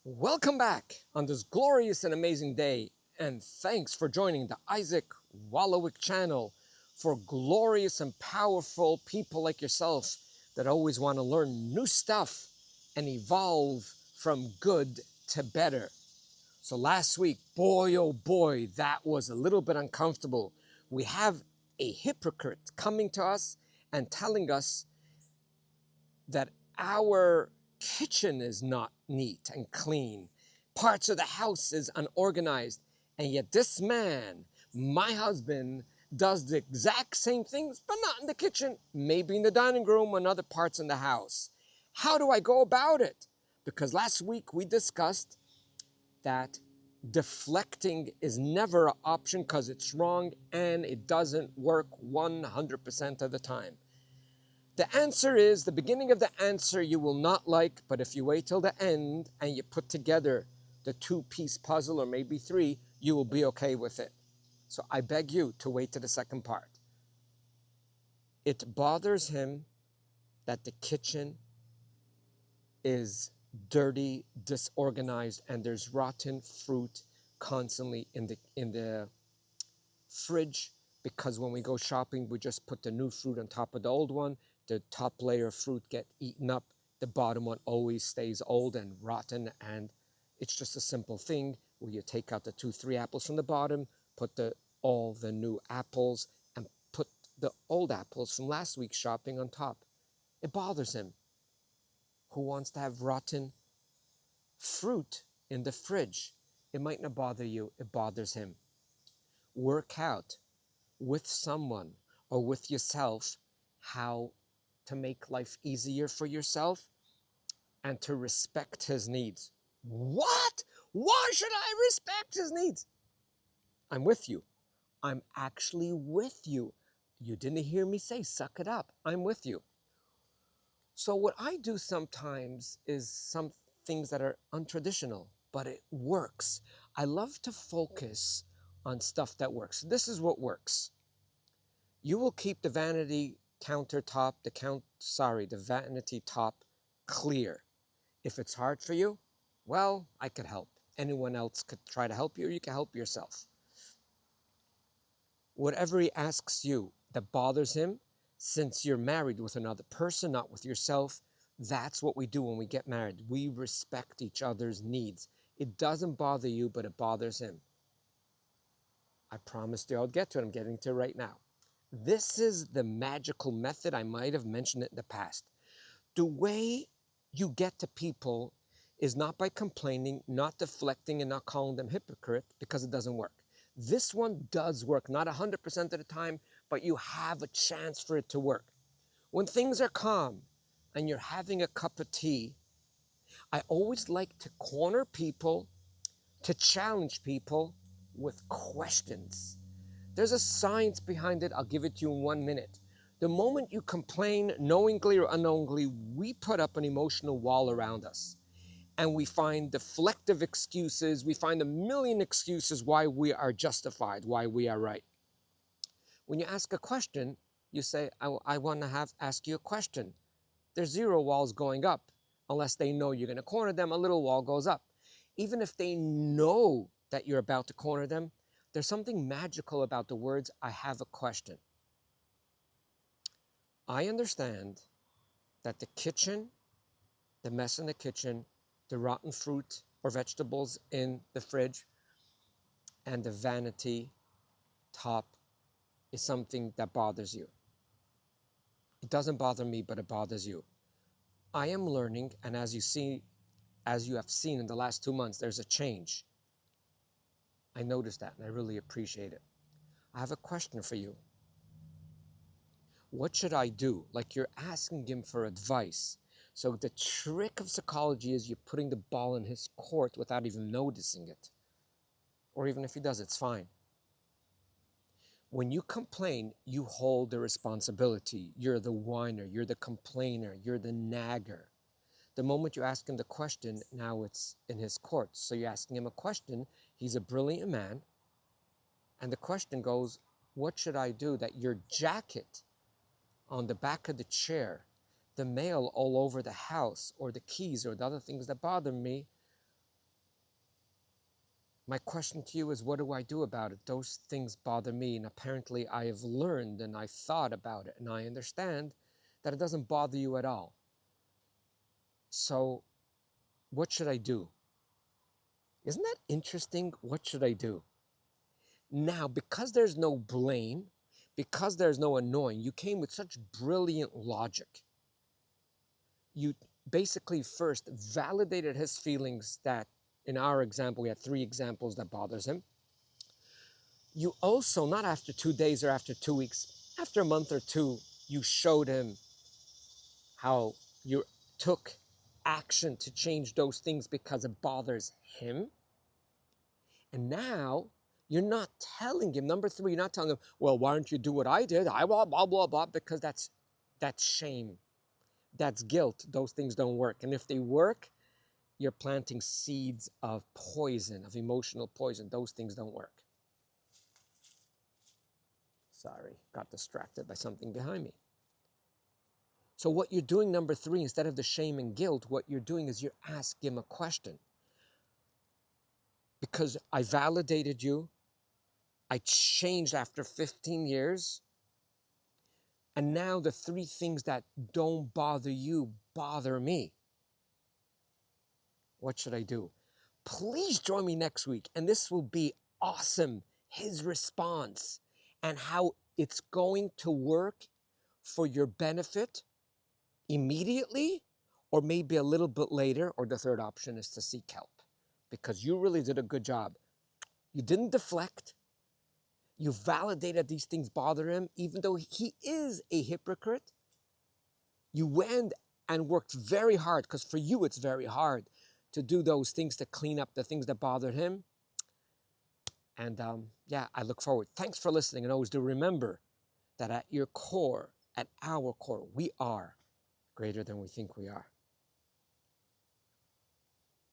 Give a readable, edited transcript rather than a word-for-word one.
Welcome back on this glorious and amazing day, and thanks for joining the Isaac Wolowik channel for glorious and powerful people like yourself that always want to learn new stuff and evolve from good to better. So last week, boy oh boy, that was a little bit uncomfortable. We have a hypocrite coming to us and telling us that our kitchen is not neat and clean. Parts of the house is unorganized. And yet this man, my husband, does the exact same things, but not in the kitchen, maybe in the dining room and other parts in the house. How do I go about it? Because last week we discussed that deflecting is never an option because it's wrong and it doesn't work 100% of the time. The answer is, the beginning of the answer you will not like, but if you wait till the end and you put together the two-piece puzzle, or maybe three, you will be okay with it. So I beg you to wait to the second part. It bothers him that the kitchen is dirty, disorganized, and there's rotten fruit constantly in the fridge, because when we go shopping, we just put the new fruit on top of the old one. The top layer of fruit get eaten up. The bottom one always stays old and rotten, and it's just a simple thing where you take out the 2-3 apples from the bottom, put all the new apples, and put the old apples from last week's shopping on top. It bothers him. Who wants to have rotten fruit in the fridge? It might not bother you, it bothers him. Work out with someone or with yourself how to make life easier for yourself and to respect his needs. What? Why should I respect his needs? I'm with you. I'm actually with you. You didn't hear me say, suck it up. I'm with you. So what I do sometimes is some things that are untraditional, but it works. I love to focus on stuff that works. This is what works. You will keep the vanity countertop, the vanity top clear. If it's hard for you, well, I could help. Anyone else could try to help you, or you can help yourself. Whatever he asks you that bothers him, since you're married with another person, not with yourself, that's what we do when we get married. We respect each other's needs. It doesn't bother you, but it bothers him. I promised you I would get to it. I'm getting to it right now. This is the magical method. I might have mentioned it in the past. The way you get to people is not by complaining, not deflecting, and not calling them hypocrite, because it doesn't work. This one does work, not 100% of the time, but you have a chance for it to work. When things are calm and you're having a cup of tea, I always like to corner people, to challenge people with questions. There's a science behind it. I'll give it to you in 1 minute. The moment you complain, knowingly or unknowingly, we put up an emotional wall around us. And we find deflective excuses. We find a million excuses why we are justified, why we are right. When you ask a question, you say, I want to ask you a question. There's 0 walls going up. Unless they know you're going to corner them, a little wall goes up. Even if they know that you're about to corner them, there's something magical about the words, I have a question. I understand that the kitchen, the mess in the kitchen, the rotten fruit or vegetables in the fridge, and the vanity top is something that bothers you. It doesn't bother me, but it bothers you. I am learning, and as you have seen in the last 2 months, there's a change. I noticed that, and I really appreciate it. I have a question for you. What should I do? Like you're asking him for advice. So the trick of psychology is you're putting the ball in his court without even noticing it. Or even if he does, it's fine. When you complain, you hold the responsibility. You're the whiner, you're the complainer, you're the nagger. The moment you ask him the question, now it's in his court. So you're asking him a question. He's a brilliant man. And the question goes, what should I do that your jacket on the back of the chair, the mail all over the house, or the keys or the other things that bother me, My question to you is, what do I do about it? Those things bother me, and apparently I have learned and I've thought about it, and I understand that it doesn't bother you at all. So what should I do? Isn't that interesting? What should I do? Now, because there's no blame, because there's no annoying, you came with such brilliant logic. You basically first validated his feelings that, in our example, we had 3 examples that bothers him. You also, not after 2 days or after 2 weeks, after a month or 2, you showed him how you took action to change those things because it bothers him. And now you're not telling him, number 3, you're not telling him, well, why don't you do what I did? I blah, blah, blah, blah, because that's shame. That's guilt. Those things don't work. And if they work, you're planting seeds of poison, of emotional poison. Those things don't work. Sorry, got distracted by something behind me. So what you're doing, number 3, instead of the shame and guilt, what you're doing is you're asking him a question. Because I validated you, I changed after 15 years, and now the 3 things that don't bother you bother me. What should I do? Please join me next week, and this will be awesome. His response and how it's going to work for your benefit immediately, or maybe a little bit later, or the third option is to seek help, because you really did a good job. You didn't deflect. You validated these things bother him, even though he is a hypocrite. You went and worked very hard, because for you it's very hard to do those things, to clean up the things that bothered him. And yeah, I look forward. Thanks for listening. And always do remember that at your core, at our core, we are greater than we think we are.